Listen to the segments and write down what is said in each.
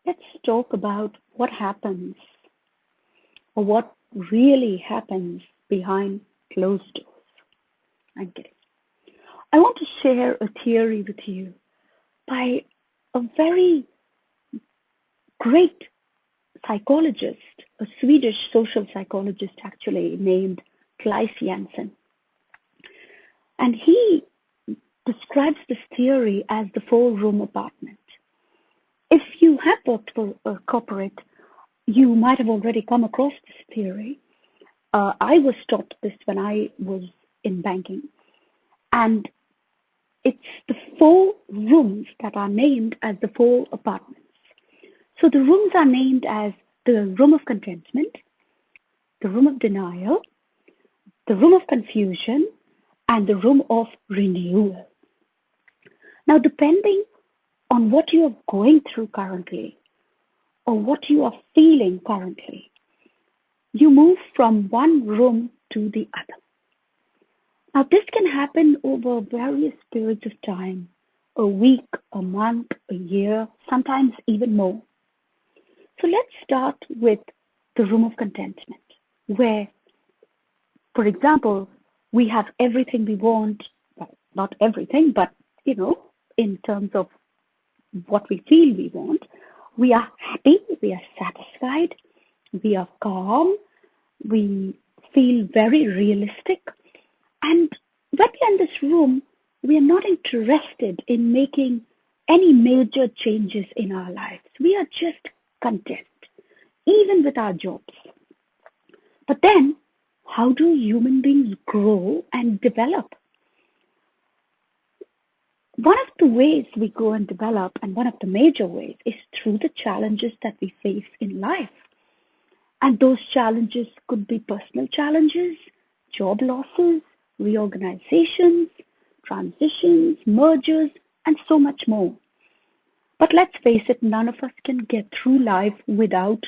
Let's talk about what happens or what really happens behind closed doors. I'm kidding. I want to share a theory with you by a very great psychologist, a Swedish social psychologist actually named Claes Jansen. And he describes this theory as the four-room apartment. If you have worked for a corporate, you might have already come across this theory. I was taught this when I was in banking, and it's the four rooms that are named as the four apartments. So the rooms are named as the room of contentment, the room of denial, the room of confusion, and the room of renewal. Now, depending on what you are going through currently or what you are feeling currently, you move from one room to the other. Now, this can happen over various periods of time, a week, a month, a year, sometimes even more. So let's start with the room of contentment, where, for example, we have everything we want, well, not everything, but, in terms of what we feel we want, we are happy, we are satisfied, we are calm, we feel very realistic. And when we're in this room, we are not interested in making any major changes in our lives. We are just content, even with our jobs. But then, how do human beings grow and develop? One of the ways we grow and develop, and one of the major ways, is through the challenges that we face in life. And those challenges could be personal challenges, job losses, reorganizations, transitions, mergers, and so much more. But let's face it, none of us can get through life without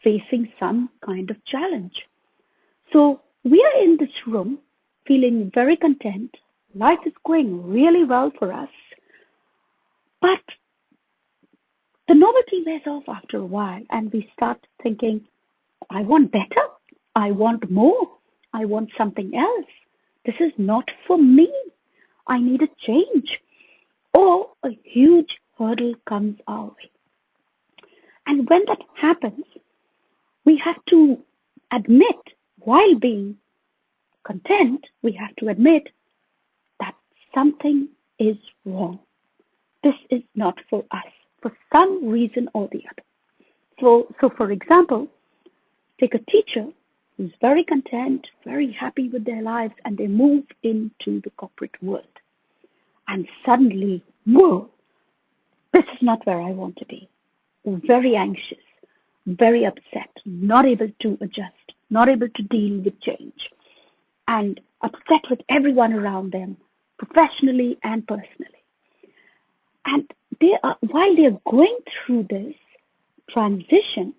facing some kind of challenge. So we are in this room feeling very content. Life is going really well for us. But the novelty wears off after a while, and we start thinking, I want better. I want more. I want something else. This is not for me. I need a change. Or a huge hurdle comes our way. And when that happens, we have to admit, while being content, we have to admit that something is wrong. This is not for us, for some reason or the other. So for example, take a teacher who's very content, very happy with their lives, and they move into the corporate world. And suddenly, whoa, this is not where I want to be. Very anxious, very upset, not able to adjust, not able to deal with change, and upset with everyone around them, professionally and personally. And while they are going through this transition,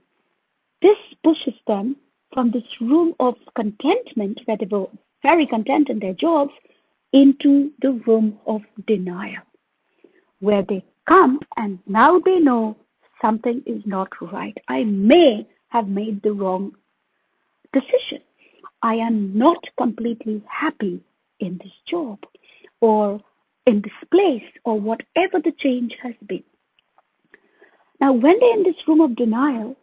this pushes them from this room of contentment, where they were very content in their jobs, into the room of denial, where they come and now they know something is not right. I may have made the wrong decision. I am not completely happy in this job or in this place or whatever the change has been. Now, when they're in this room of denial,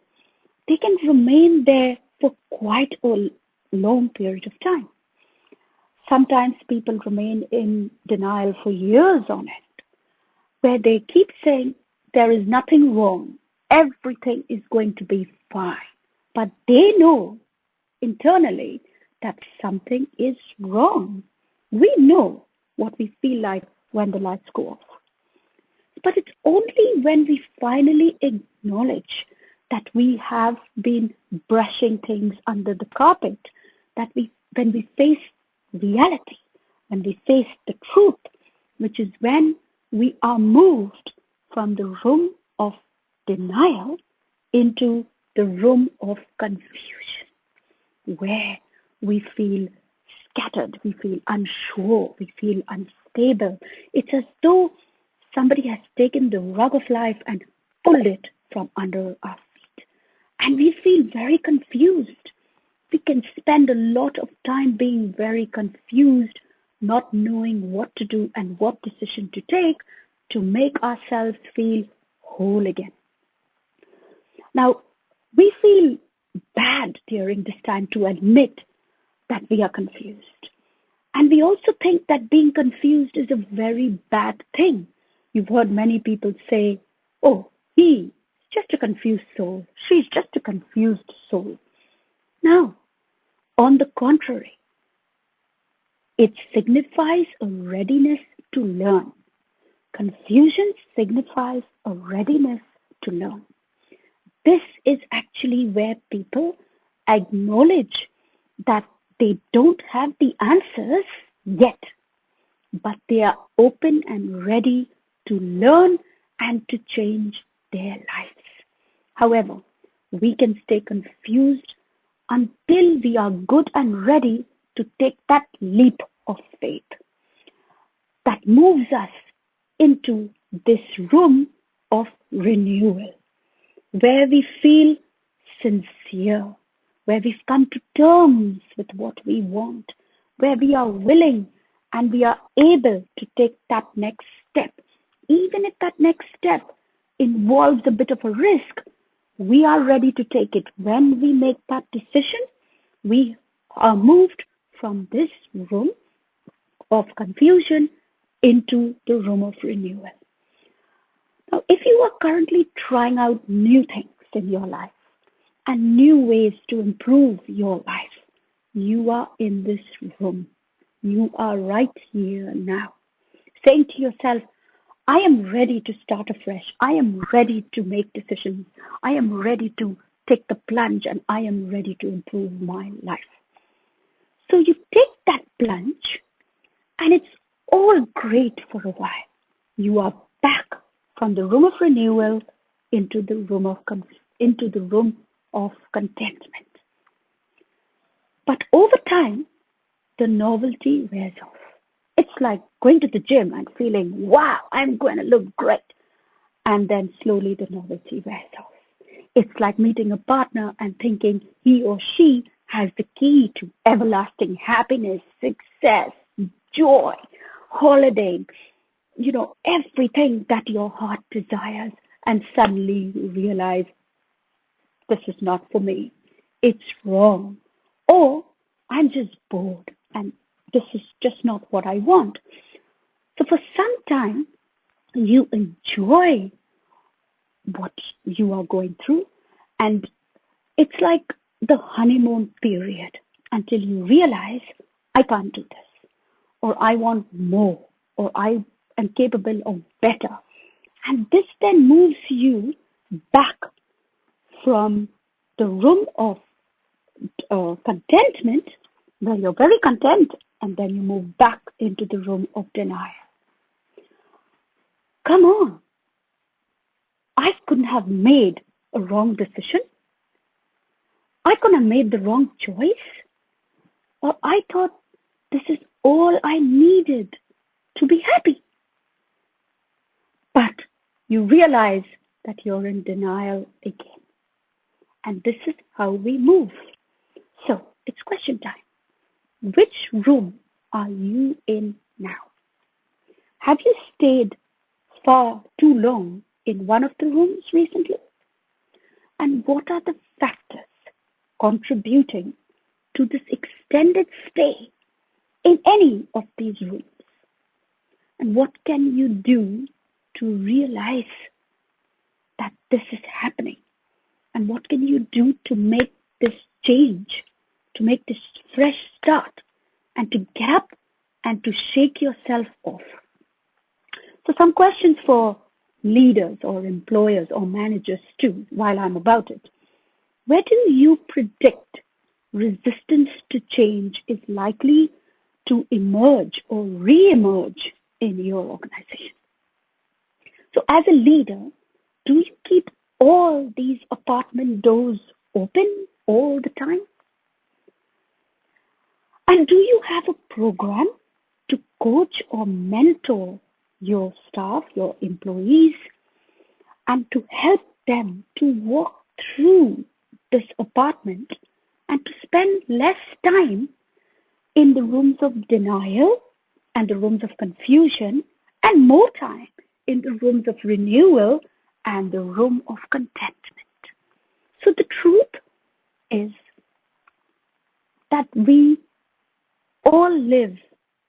they can remain there for quite a long period of time. Sometimes people remain in denial for years on end, where they keep saying there is nothing wrong, everything is going to be fine. But they know internally that something is wrong. We know what we feel like when the lights go off. But it's only when we finally acknowledge that we have been brushing things under the carpet, that when we face reality, when we face the truth, which is when we are moved from the room of denial into the room of confusion, where we feel scattered, we feel unsure, we feel unstable. It's as though somebody has taken the rug of life and pulled it from under our feet. And we feel very confused. We can spend a lot of time being very confused, not knowing what to do and what decision to take to make ourselves feel whole again. Now, we feel bad during this time to admit that we are confused. And we also think that being confused is a very bad thing. You've heard many people say, oh, he's just a confused soul. She's just a confused soul. No, on the contrary, it signifies a readiness to learn. Confusion signifies a readiness to learn. This is actually where people acknowledge that they don't have the answers yet, but they are open and ready to learn and to change their lives. However, we can stay confused until we are good and ready to take that leap of faith that moves us into this room of renewal, where we feel sincere, where we've come to terms with what we want, where we are willing and we are able to take that next step. Even if that next step involves a bit of a risk, we are ready to take it. When we make that decision, we are moved from this room of confusion into the room of renewal. Now, if you are currently trying out new things in your life and new ways to improve your life, you are in this room. You are right here now, saying to yourself, I am ready to start afresh. I am ready to make decisions. I am ready to take the plunge and I am ready to improve my life. So you take that plunge and it's all great for a while. You are back from the room of renewal into the room of contentment. But over time, the novelty wears off. It's like going to the gym and feeling, wow, I'm going to look great. And then slowly the novelty wears off. It's like meeting a partner and thinking he or she has the key to everlasting happiness, success, joy, holiday, everything that your heart desires. And suddenly you realize, this is not for me. It's wrong. Or I'm just bored and this is just not what I want. So for some time, you enjoy what you are going through, and it's like the honeymoon period until you realize, I can't do this, or I want more, or I am capable of better. And this then moves you back from the room of contentment, where you're very content, and then you move back into the room of denial. Come on. I couldn't have made a wrong decision. I couldn't have made the wrong choice. Or I thought this is all I needed to be happy. But you realize that you're in denial again. And this is how we move. So it's question time. Which room are you in now? Have you stayed far too long in one of the rooms recently? And what are the factors contributing to this extended stay in any of these rooms? And what can you do to realize that this is happening? And what can you do to make this change, to make this fresh start, and to get up and to shake yourself off? So some questions for leaders or employers or managers too, while I'm about it. Where do you predict resistance to change is likely to emerge or re-emerge in your organization? So as a leader, do you keep all these apartment doors open all the time? And do you have a program to coach or mentor your staff, your employees, and to help them to walk through this apartment and to spend less time in the rooms of denial and the rooms of confusion and more time in the rooms of renewal and the room of contentment. So the truth is that we all live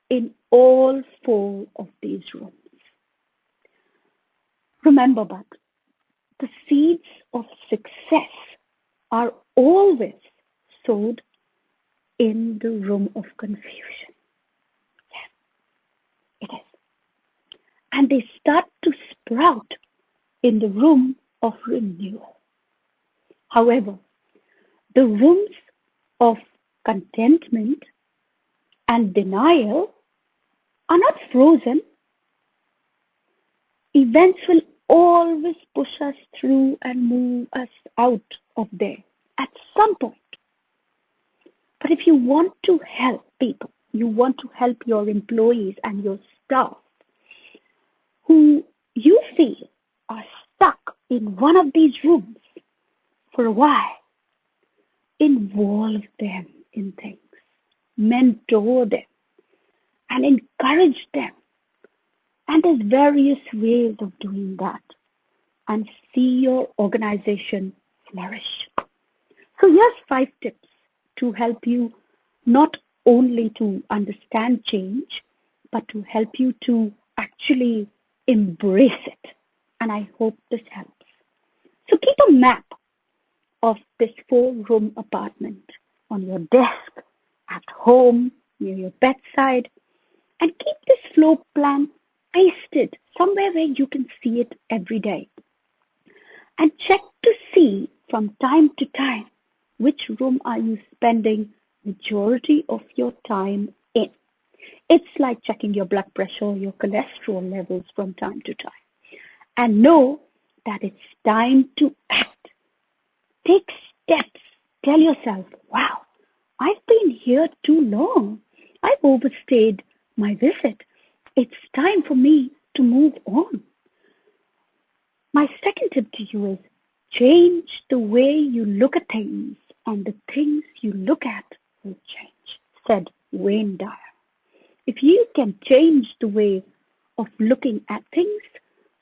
in all four of these rooms. Remember, but the seeds of success are always sowed in the room of confusion. Yes, it is. And they start to sprout in the room of renewal. However, the rooms of contentment and denial are not frozen. Events will always push us through and move us out of there at some point. But if you want to help people, you want to help your employees and your staff who you feel are stuck in one of these rooms for a while, involve them in things, mentor them, and encourage them. And there's various ways of doing that and see your organization flourish. So here's 5 tips to help you not only to understand change, but to help you to actually embrace it. And I hope this helps. So keep a map of this 4-room apartment on your desk, at home, near your bedside, and keep this floor plan pasted somewhere where you can see it every day. And check to see from time to time which room are you spending majority of your time in. It's like checking your blood pressure or your cholesterol levels from time to time. And know that it's time to act. Take steps. Tell yourself, wow, I've been here too long. I've overstayed my visit. It's time for me to move on. My second tip to you is change the way you look at things, and the things you look at will change, said Wayne Dyer. If you can change the way of looking at things,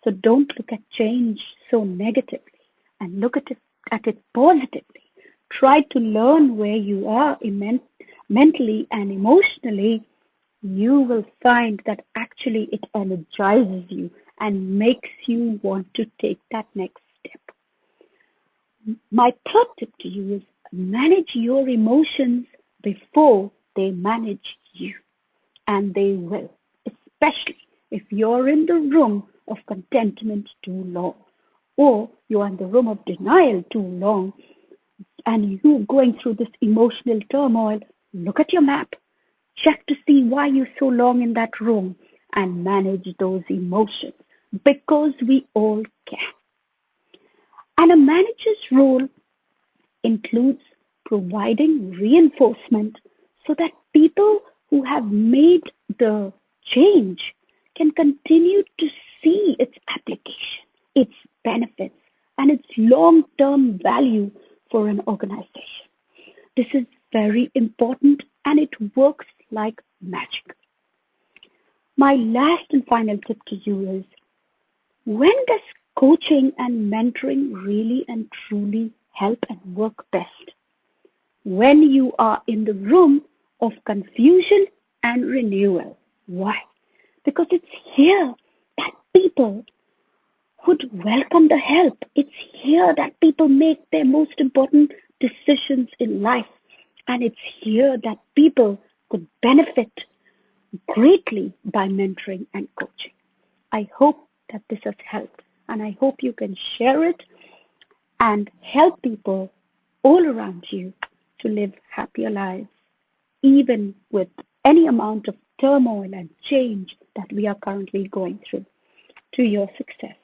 so don't look at change so negatively and look at it positively. Try to learn where you are mentally and emotionally. You will find that actually it energizes you and makes you want to take that next step. My third tip to you is manage your emotions before they manage you. And they will, especially if you're in the room of contentment too long, or you're in the room of denial too long, and you're going through this emotional turmoil. Look at your map. Check to see why you're so long in that room and manage those emotions, because we all can. And a manager's role includes providing reinforcement so that people who have made the change can continue to see its application, its benefits, and its long-term value for an organization. This is very important, and it works like magic. My last and final tip to you is, when does coaching and mentoring really and truly help and work best? When you are in the room of confusion and renewal. Why? Because it's here that people would welcome the help. It's here that people make their most important decisions in life. And it's here that people could benefit greatly by mentoring and coaching. I hope that this has helped, and I hope you can share it and help people all around you to live happier lives, even with any amount of turmoil and change that we are currently going through, to your success.